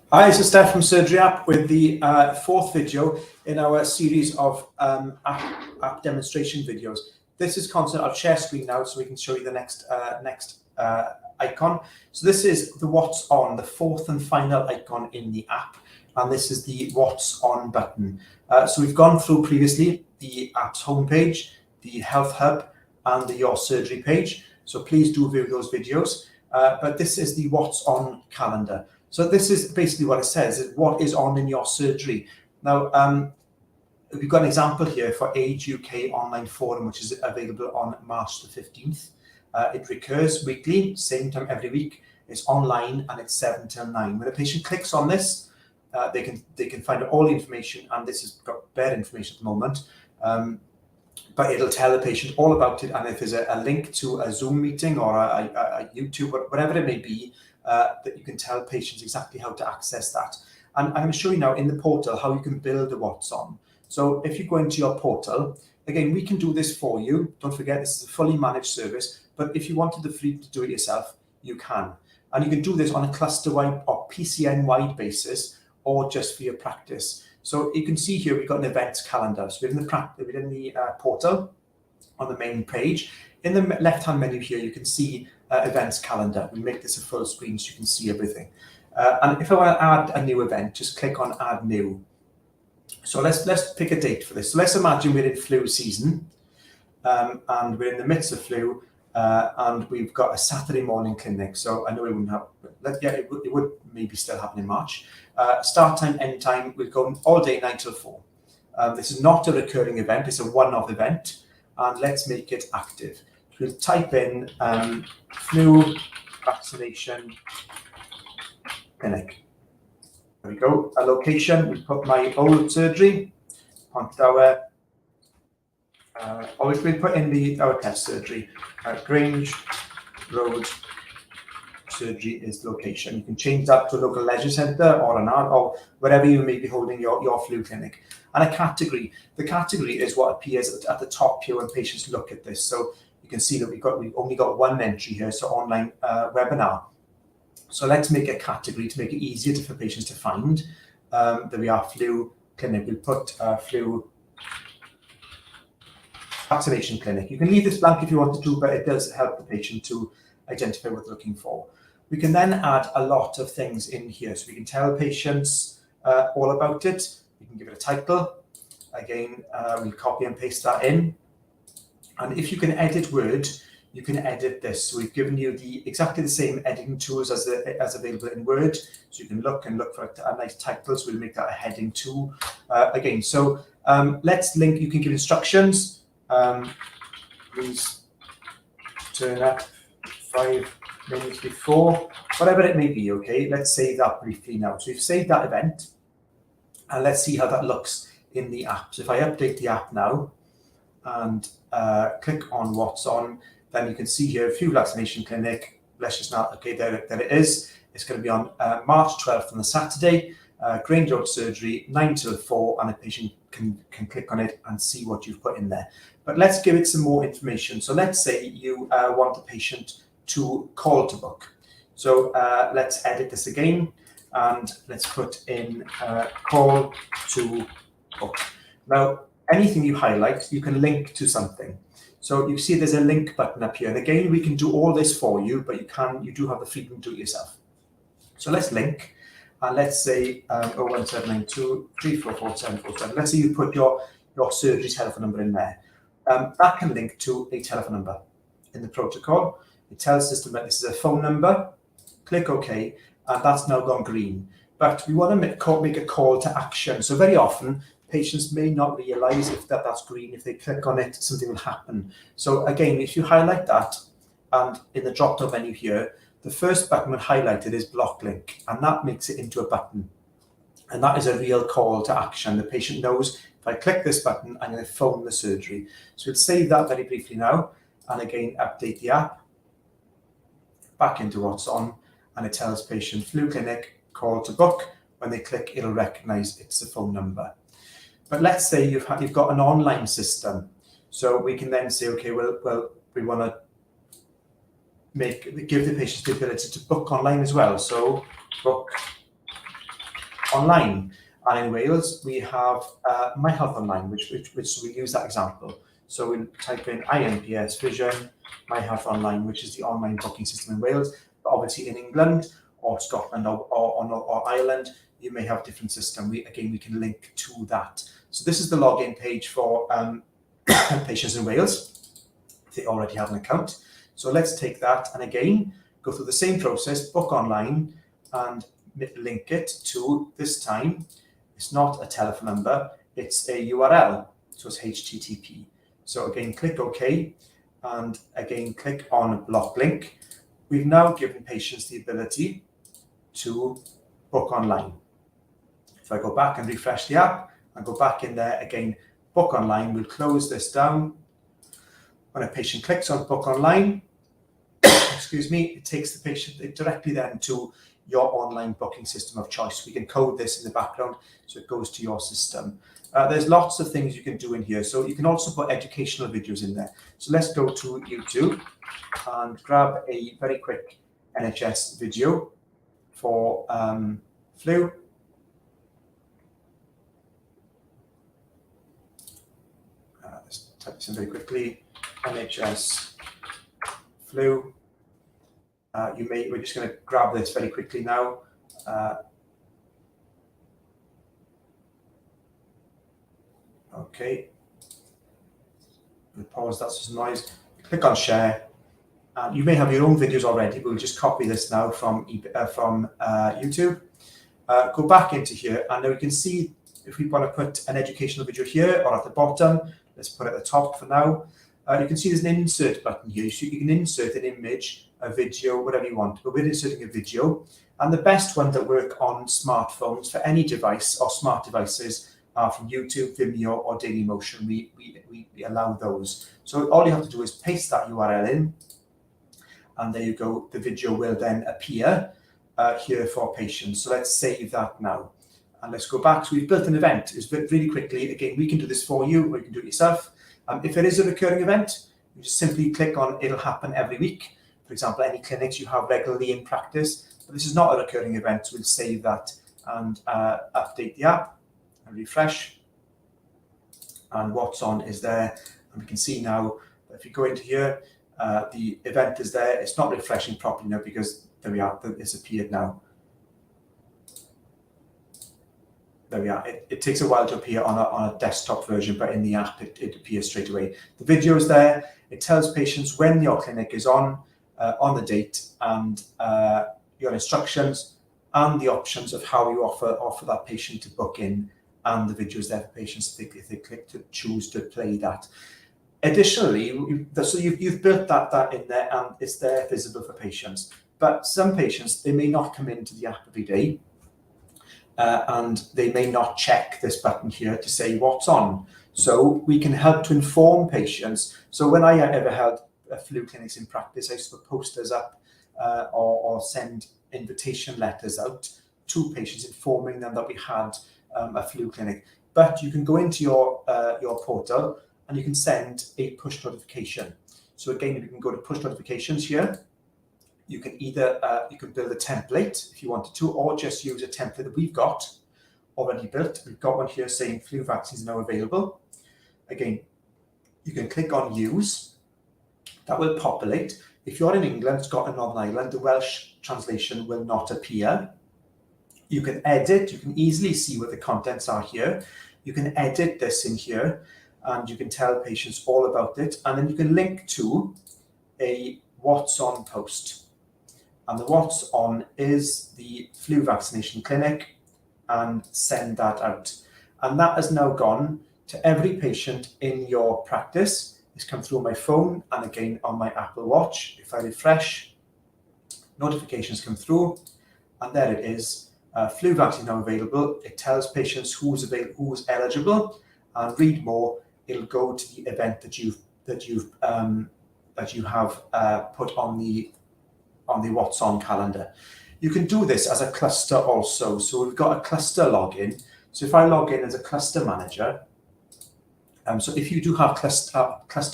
Hi, this is Steph from Surgery App with the fourth video in our series of app demonstration videos. This is content. I'll share screen now so we can show you the next icon. So this is the What's On, the fourth and final icon in the app, and this is the What's On button. So we've gone through previously the app's homepage, the Health Hub, and the Your Surgery page. So please do view those videos. But this is the What's On calendar. So this is basically what it says, is what is on in your surgery. Now, we've got an example here for Age UK Online Forum, which is available on March the 15th. It recurs weekly, same time every week. It's online and it's 7 till 9. When a patient clicks on this, they can find all the information, and this has got bare information at the moment. But it'll tell the patient all about it, and if there's a link to a Zoom meeting or a YouTube, whatever it may be, that you can tell patients exactly how to access that. And I'm going to show you now in the portal how you can build a What's On. So if you go into your portal, again, we can do this for you. Don't forget, this is a fully managed service, but if you wanted the free to do it yourself, you can. And you can do this on a cluster-wide or PCN-wide basis, or just for your practice. So you can see here we've got an events calendar. So we're in the portal on the main page. In the left-hand menu here, you can see events calendar. We make this a full screen so you can see everything. And if I want to add a new event, just click on Add New. So let's pick a date for this. So let's imagine we're in flu season, and we're in the midst of flu, and we've got a Saturday morning clinic. So I know we wouldn't have, it would maybe still happen in March. Start time, end time, we're going all day 9 till 4. This is not a recurring event, it's a one-off event, and let's make it active. We'll type in flu vaccination clinic. There we go. A location, we put my old surgery, Pontdower. Always we put in our test surgery. Grange Road surgery is location. You can change that to a local leisure centre or an art or wherever you may be holding your flu clinic. And a category. The category is what appears at the top here when patients look at this. So you can see that we've only got one entry here, so online webinar. So let's make a category to make it easier for patients to find. There we are, flu clinic. We'll put flu vaccination clinic. You can leave this blank if you want to, but it does help the patient to identify what they're looking for. We can then add a lot of things in here. So we can tell patients all about it. We can give it a title. Again, we'll copy and paste that in. And if you can edit Word, you can edit this. So we've given you exactly the same editing tools as available in Word. So you can look for a nice title. So we'll make that a heading 2. Again, so let's link. You can give instructions. Please turn up 5 minutes before, whatever it may be. Okay, let's save that briefly now. So we've saved that event, and let's see how that looks in the app. So if I update the app now and click on What's On, then you can see here flu vaccination clinic. Let's just now, okay, there it is. It's going to be on March 12th on the Saturday. Grange Road surgery, 9 till 4, and a patient can click on it and see what you've put in there. But let's give it some more information. So let's say you want the patient to call to book. So let's edit this again, and let's put in call to book. Now, anything you highlight, you can link to something. So you see there's a link button up here. And again, we can do all this for you, but you do have the freedom to do it yourself. So let's link. And let's say 01792 344 747. Let's say you put your surgery telephone number in there. That can link to a telephone number in the protocol. It tells the system that this is a phone number. Click OK, and that's now gone green. But we want to make a call to action. So very often, patients may not realize if that's green. If they click on it, something will happen. So again, if you highlight that, and in the drop-down menu here, the first button when highlighted is block link, and that makes it into a button. And that is a real call to action. The patient knows if I click this button, I'm going to phone the surgery. So we'll save that very briefly now, and again, update the app. Back into What's On, and it tells patient flu clinic, call to book. When they click, it'll recognize it's the phone number. But let's say you've got an online system. So we can then say, okay, well we want to give the patients the ability to book online as well. So book Online. And in Wales, we have My Health Online, which we use that example. So we'll type in INPS Vision, My Health Online, which is the online booking system in Wales. But obviously in England or Scotland or Ireland, you may have a different system. We can link to that. So this is the login page for patients in Wales. They already have an account. So let's take that and again, go through the same process, book online, and link it to, this time, it's not a telephone number, it's a URL. So it's HTTP. So again, click OK, and again, click on block link. We've now given patients the ability to book online. If I go back and refresh the app and go back in there again, book online, we'll close this down. When a patient clicks on book online, excuse me, it takes the patient directly then to your online booking system of choice. We can code this in the background so it goes to your system. There's lots of things you can do in here. So you can also put educational videos in there. So let's go to YouTube and grab a very quick NHS video for flu. Let's type this in very quickly. NHS flu. We're just going to grab this very quickly now. Okay. We'll pause, that's just noise. Click on share. You may have your own videos already, but we'll just copy this now from YouTube. Go back into here, and now you can see if we want to put an educational video here or at the bottom. Let's put it at the top for now. You can see there's an insert button here. So you can insert an image, a video, whatever you want. But we're inserting a video. And the best ones that work on smartphones for any device or smart devices are from YouTube, Vimeo, or Dailymotion. We allow those. So all you have to do is paste that URL in. And there you go. The video will then appear here for patients. So let's save that now. And let's go back. So we've built an event. It's really quickly. Again, we can do this for you, or you can do it yourself. If it is a recurring event, you just simply click on it'll happen every week. For example, any clinics you have regularly in practice. But this is not a recurring event, so we'll save that and update the app and refresh. And what's on is there. And we can see now that if you go into here, the event is there. It's not refreshing properly now because there we are, it's appeared now. There we are. It takes a while to appear on a desktop version, but in the app, it appears straight away. The video is there. It tells patients when your clinic is on the date, and your instructions and the options of how you offer that patient to book in, and the video is there for patients if they click to choose to play that. Additionally, so you've built that in there, and it's there visible for patients. But some patients, they may not come into the app every day. And they may not check this button here to say what's on. So we can help to inform patients. So when I ever held flu clinics in practice, I used to put posters up or send invitation letters out to patients informing them that we had a flu clinic. But you can go into your portal and you can send a push notification. So again, you can go to push notifications here. You can either you can build a template if you wanted to, or just use a template that we've got already built. We've got one here saying flu vaccines are now available. Again, you can click on use. That will populate. If you're in England, Scotland, Northern Ireland, the Welsh translation will not appear. You can edit. You can easily see what the contents are here. You can edit this in here, and you can tell patients all about it. And then you can link to a what's on post. And the what's on is the flu vaccination clinic, and send that out. And that has now gone to every patient in your practice. It's come through on my phone and again on my Apple Watch. If I refresh, notifications come through, and there it is. Flu vaccine now available. It tells patients who's eligible, and read more. It'll go to the event that you have put on the what's on calendar. You can do this as a cluster also. So we've got a cluster login. So if I log in as a cluster manager, so if you do have cluster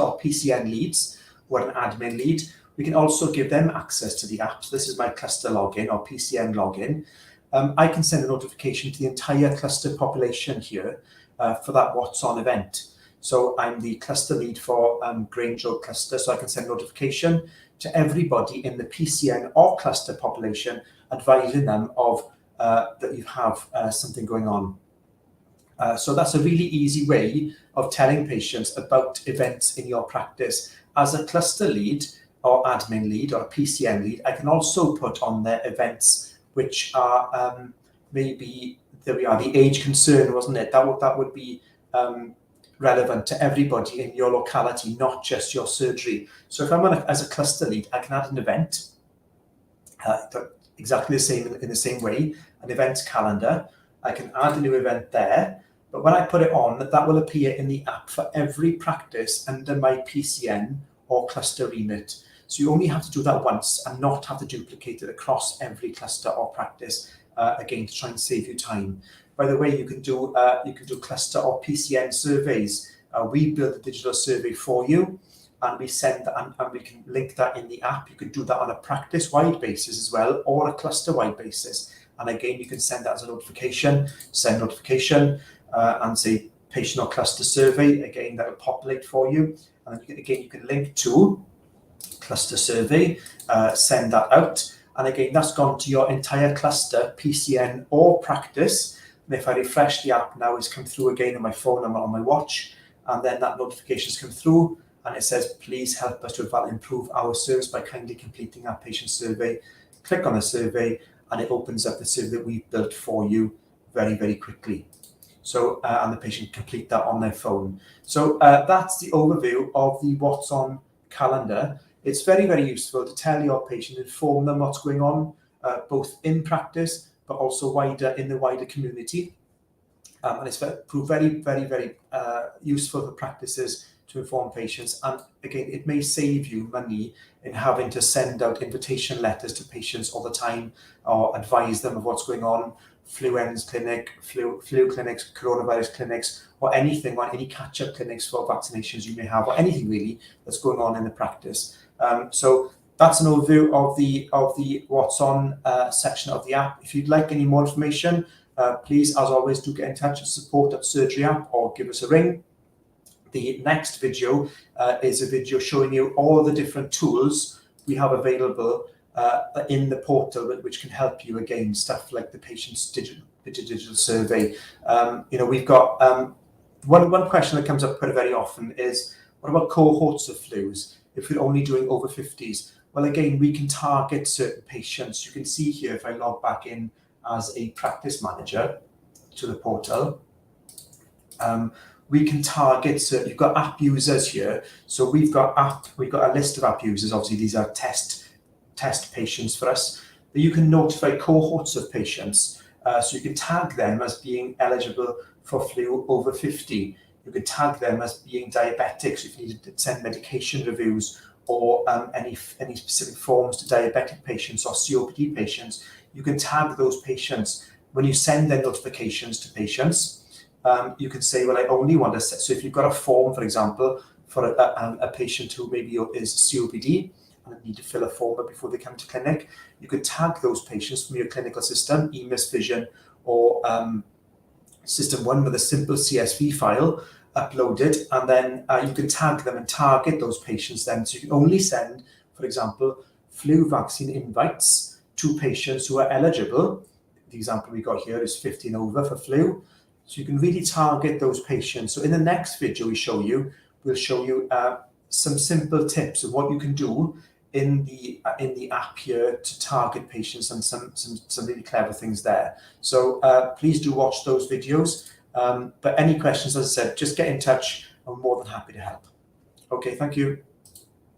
or PCN leads or an admin lead, we can also give them access to the app. So this is my cluster login or PCN login. I can send a notification to the entire cluster population here for that What's On event. So I'm the cluster lead for Grange Road cluster, so I can send notification to everybody in the PCN or cluster population, advising them of that you have something going on. So that's a really easy way of telling patients about events in your practice. As a cluster lead or admin lead or a PCN lead, I can also put on their events which are maybe, there we are, the age concern, wasn't it? That would be relevant to everybody in your locality, not just your surgery. So if I'm as a cluster lead, I can add an event, exactly the same in the same way, an events calendar. I can add a new event there, but when I put it on, that will appear in the app for every practice under my PCN or cluster remit. So you only have to do that once and not have to duplicate it across every cluster or practice, again, to try and save you time. By the way, you can do cluster or PCN surveys. We build a digital survey for you, and we send that, and we can link that in the app. You could do that on a practice-wide basis as well, or a cluster-wide basis. And again, you can send that as a notification, send notification, and say patient or cluster survey. Again, that will populate for you. And again, you can link to cluster survey, send that out. And again, that's gone to your entire cluster, PCN or practice. And if I refresh the app now, it's come through again on my phone and on my watch. And then that notification's come through and it says, please help us to improve our service by kindly completing our patient survey. Click on the survey and it opens up the survey that we've built for you very, very quickly. So, and the patient can complete that on their phone. So that's the overview of the What's On calendar. It's very, very useful to tell your patient, inform them what's going on, both in practice, but also in the wider community. And it's proved very, very, very useful for practices to inform patients. And again, it may save you money in having to send out invitation letters to patients all the time or advise them of what's going on. Fluenza clinic, flu clinics, coronavirus clinics, or anything, or any catch-up clinics for vaccinations you may have, or anything really that's going on in the practice. So that's an overview of the What's On section of the app. If you'd like any more information, please, as always, do get in touch at support@surgeryapp or give us a ring. The next video is a video showing you all the different tools we have available in the portal, which can help you, again, stuff like the patient's digital survey. We've got one question that comes up quite very often is, what about cohorts of flus if we're only doing over 50s? Well, again, we can target certain patients. You can see here, if I log back in as a practice manager to the portal, we can target certain, you've got app users here. So we've got a list of app users. Obviously, these are test patients for us, but you can notify cohorts of patients. So you can tag them as being eligible for flu over 50. You could tag them as being diabetics if you need to send medication reviews or any specific forms to diabetic patients or COPD patients. You can tag those patients. When you send their notifications to patients, you can say, well, I only want to set, so if you've got a form, for example, for a patient who maybe is COPD, and need to fill a form before they come to clinic, you could tag those patients from your clinical system, EMIS Vision or System 1 with a simple CSV file uploaded, and then you can tag them and target those patients then. So you can only send, for example, flu vaccine invites to patients who are eligible. The example we got here is 50 and over for flu. So you can really target those patients. So in the next video we'll show you some simple tips of what you can do in the app here to target patients, and some really clever things there. So please do watch those videos. But any questions, as I said, just get in touch. I'm more than happy to help. Okay, thank you.